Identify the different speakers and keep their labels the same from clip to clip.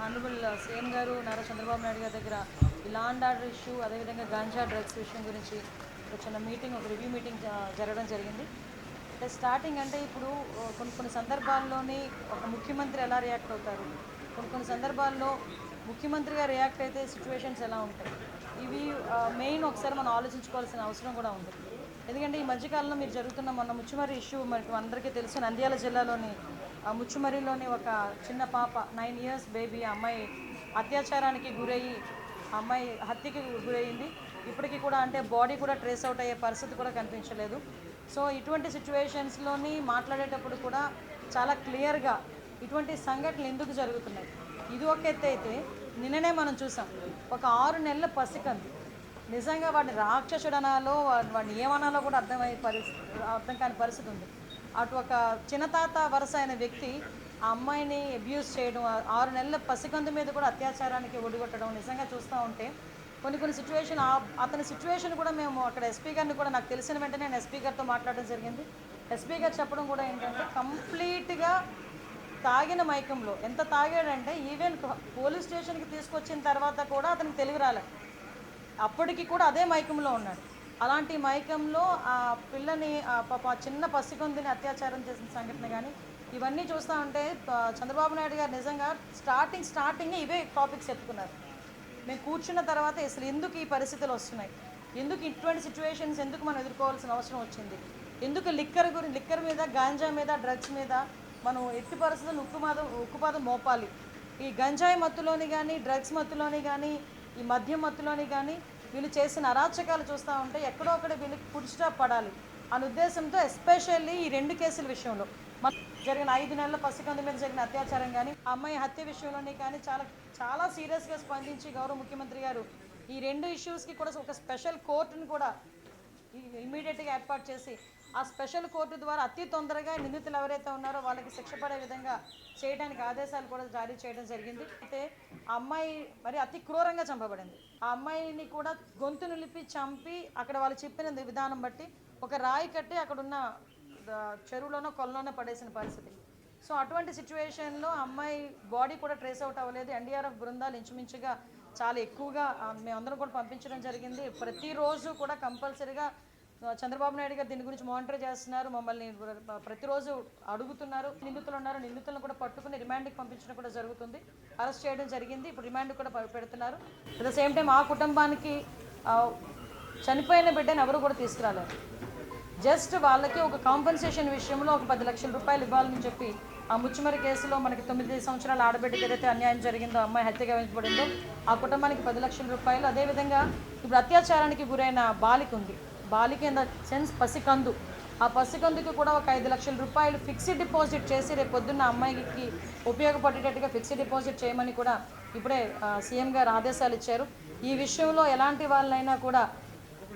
Speaker 1: Honourable CM గారు నారా చంద్రబాబు నాయుడు గారి దగ్గర ఈ లా అండ్ ఆర్డర్ ఇష్యూ, అదేవిధంగా గాంజా డ్రగ్స్ విషయం గురించి ఒక చిన్న మీటింగ్, ఒక రివ్యూ మీటింగ్ జరగడం జరిగింది. అంటే స్టార్టింగ్ అంటే ఇప్పుడు కొన్ని సందర్భాల్లోని ఒక ముఖ్యమంత్రి ఎలా రియాక్ట్ అవుతారు, కొన్ని సందర్భాల్లో ముఖ్యమంత్రిగా రియాక్ట్ అయితే సిచ్యువేషన్స్ ఎలా ఉంటాయి, ఇవి మెయిన్ ఒకసారి మనం ఆలోచించుకోవాల్సిన అవసరం కూడా ఉంది. ఎందుకంటే ఈ మధ్యకాలంలో మీరు జరుగుతున్న మొన్న ముచ్చుమర్రి ఇష్యూ మనకు అందరికీ తెలుసు. నంద్యాల జిల్లాలోని ముచ్చుమర్రిలోని ఒక చిన్న పాప 9 ఇయర్స్ బేబీ, అమ్మాయి అత్యాచారానికి గురయ్యి అమ్మాయి హత్యకి గురయ్యింది. ఇప్పటికీ కూడా అంటే బాడీ కూడా ట్రేస్ అవుట్ అయ్యే పరిస్థితి కూడా కనిపించలేదు. సో ఇటువంటి సిచ్యువేషన్స్లోని మాట్లాడేటప్పుడు కూడా చాలా క్లియర్గా ఇటువంటి సంఘటనలు ఎందుకు జరుగుతున్నాయి, ఇది ఒక ఎత్తు అయితే, నిన్ననే మనం చూసాం ఒక 6 నెలల పసికంది. నిజంగా వాడిని రాక్షసుడు అనాలో వాడిని ఏమనాలో కూడా అర్థం కాని పరిస్థితి ఉంది. అటు ఒక చిన్నతాత వరుస అయిన వ్యక్తి ఆ అమ్మాయిని అబ్యూస్ చేయడం, 6 నెలల పసికందు మీద కూడా అత్యాచారానికి ఒడిగొట్టడం నిజంగా చూస్తూ ఉంటే కొన్ని సిచ్యువేషన్, అతని సిచ్యువేషన్ కూడా మేము అక్కడ ఎస్పీ గారిని కూడా నాకు తెలిసిన వెంటనే నేను ఎస్పీ గారితో మాట్లాడడం జరిగింది. ఎస్పీ గారు చెప్పడం కూడా ఏంటంటే కంప్లీట్గా తాగిన మైకంలో, ఎంత తాగాడంటే ఈవెన్ పోలీస్ స్టేషన్కి తీసుకొచ్చిన తర్వాత కూడా అతనికి తెలివి రాలేదు, అప్పటికి కూడా అదే మైకంలో ఉన్నాడు. అలాంటి మైకంలో ఆ పిల్లని చిన్న పసికొందిని అత్యాచారం చేసిన సంఘటన కానీ ఇవన్నీ చూస్తూ ఉంటే చంద్రబాబు నాయుడు గారు నిజంగా స్టార్టింగ్ ఇవే టాపిక్స్ చెప్పుకున్నారు. మేము కూర్చున్న తర్వాత అసలు ఎందుకు ఈ పరిస్థితులు వస్తున్నాయి, ఎందుకు ఇటువంటి సిచ్యువేషన్స్ ఎందుకు మనం ఎదుర్కోవాల్సిన అవసరం వచ్చింది, ఎందుకు లిక్కర్ మీద, గాంజా మీద, డ్రగ్స్ మీద మనం ఎట్టి పరిస్థితులు ఉక్కుపాదం మోపాలి. ఈ గంజాయి మత్తులోని కానీ, డ్రగ్స్ మత్తులోని కానీ, ఈ మద్యం మత్తులోని కానీ వీళ్ళు చేసిన అరాచకాలు చూస్తూ ఉంటే ఎక్కడో ఒకటి వీళ్ళకి ఫుడ్ స్టాప్ పడాలి అనే ఉద్దేశంతో ఎస్పెషల్లీ ఈ 2 కేసుల విషయంలో జరిగిన 5 నెలల పసికందు మీద జరిగిన అత్యాచారం కానీ, ఆ అమ్మాయి హత్య విషయంలోనే కానీ చాలా సీరియస్గా స్పందించి గౌరవ ముఖ్యమంత్రి గారు ఈ 2 ఇష్యూస్కి కూడా ఒక స్పెషల్ కోర్టును కూడా ఇమీడియట్గా ఏర్పాటు చేసి ఆ స్పెషల్ కోర్టు ద్వారా అతి తొందరగా నిందితులు ఎవరైతే ఉన్నారో వాళ్ళకి శిక్ష పడే విధంగా చేయడానికి ఆదేశాలు కూడా జారీ చేయడం జరిగింది. అయితే ఆ అమ్మాయి మరి అతి క్రూరంగా చంపబడింది. ఆ అమ్మాయిని కూడా గొంతు నిలిపి చంపి అక్కడ వాళ్ళు చెప్పిన విధానం బట్టి ఒక రాయి కట్టి అక్కడున్న చెరువులోనో కొలలోనో పడేసిన పరిస్థితి. సో అటువంటి సిచ్యువేషన్లో అమ్మాయి బాడీ కూడా ట్రేస్ అవుట్ అవ్వలేదు. ఎన్డీఆర్ఎఫ్ బృందాలు ఇంచుమించుగా చాలా ఎక్కువగా మేమందరం కూడా పంపించడం జరిగింది. ప్రతిరోజు కూడా కంపల్సరీగా చంద్రబాబు నాయుడు గారు దీని గురించి మానిటర్ చేస్తున్నారు, మమ్మల్ని ప్రతిరోజు అడుగుతున్నారు. నిందితులను కూడా పట్టుకుని రిమాండ్కి పంపించడం కూడా జరుగుతుంది, అరెస్ట్ చేయడం జరిగింది, ఇప్పుడు రిమాండ్ కూడా పెడుతున్నారు. అట్ ద సేమ్ టైం ఆ కుటుంబానికి చనిపోయిన బిడ్డని ఎవరు కూడా తీసుకురాలేరు. జస్ట్ వాళ్ళకి ఒక కాంపెన్సేషన్ విషయంలో ఒక 10 లక్షల రూపాయలు ఇవ్వాలని చెప్పి ఆ ముచ్చుమరి కేసులో మనకి 9 సంవత్సరాల ఆడబిడ్డకి ఏదైతే అన్యాయం జరిగిందో, అమ్మాయి హత్య గావించబడిందో ఆ కుటుంబానికి 10 లక్షల రూపాయలు. అదేవిధంగా ఇప్పుడు అత్యాచారానికి గురైన బాలిక ఇన్ ద సెన్స్ పసికందు, ఆ పసికందుకి కూడా ఒక 5 లక్షల రూపాయలు ఫిక్స్డ్ డిపాజిట్ చేసి రేపు పొద్దున్న అమ్మాయికి ఉపయోగపడేటట్టుగా ఫిక్స్డ్ డిపాజిట్ చేయమని కూడా ఇప్పుడే సీఎం గారు ఆదేశాలు ఇచ్చారు. ఈ విషయంలో ఎలాంటి వాళ్ళైనా కూడా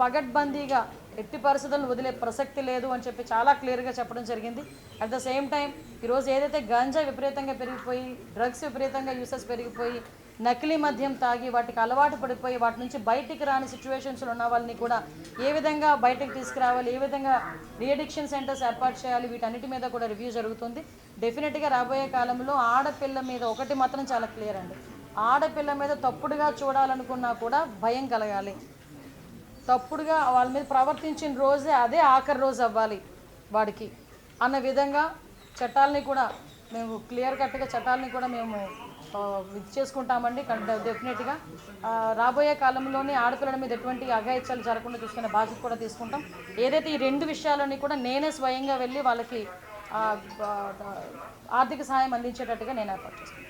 Speaker 1: పగడ్బందీగా ఎట్టి పరిస్థితులను వదిలే ప్రసక్తి లేదు అని చెప్పి చాలా క్లియర్గా చెప్పడం జరిగింది. అట్ ద సేమ్ టైం ఈరోజు ఏదైతే గంజా విపరీతంగా పెరిగిపోయి, డ్రగ్స్ విపరీతంగా యూసెస్ పెరిగిపోయి, నకిలీ మద్యం తాగి వాటికి అలవాటు పడిపోయి వాటి నుంచి బయటికి రాని సిచ్యువేషన్స్లో ఉన్న వాళ్ళని కూడా ఏ విధంగా బయటకు తీసుకురావాలి, ఏ విధంగా రీఅడిక్షన్ సెంటర్స్ ఏర్పాటు చేయాలి, వీటన్నిటి మీద కూడా రివ్యూ జరుగుతుంది. డెఫినెట్గా రాబోయే కాలంలో ఆడపిల్ల మీద ఒకటి మాత్రం చాలా క్లియర్ అండి, ఆడపిల్ల మీద తప్పుడుగా చూడాలనుకున్నా కూడా భయం కలగాలి. తప్పుడుగా వాళ్ళ మీద ప్రవర్తించిన రోజే అదే ఆఖరి రోజు అవ్వాలి వాడికి అన్న విధంగా చట్టాలని కూడా మేము క్లియర్ కట్గా మేము ఇది చేసుకుంటామండి. డెఫినెట్గా రాబోయే కాలంలోనే ఆడపిల్లల మీద ఎటువంటి అఘాయిత్యాలు జరగకుండా చూసుకునే బాధ్యత కూడా తీసుకుంటాం. ఏదైతే ఈ 2 విషయాలని కూడా నేనే స్వయంగా వెళ్ళి వాళ్ళకి ఆర్థిక సహాయం అందించేటట్టుగా నేను ఏర్పాటు చేస్తాను.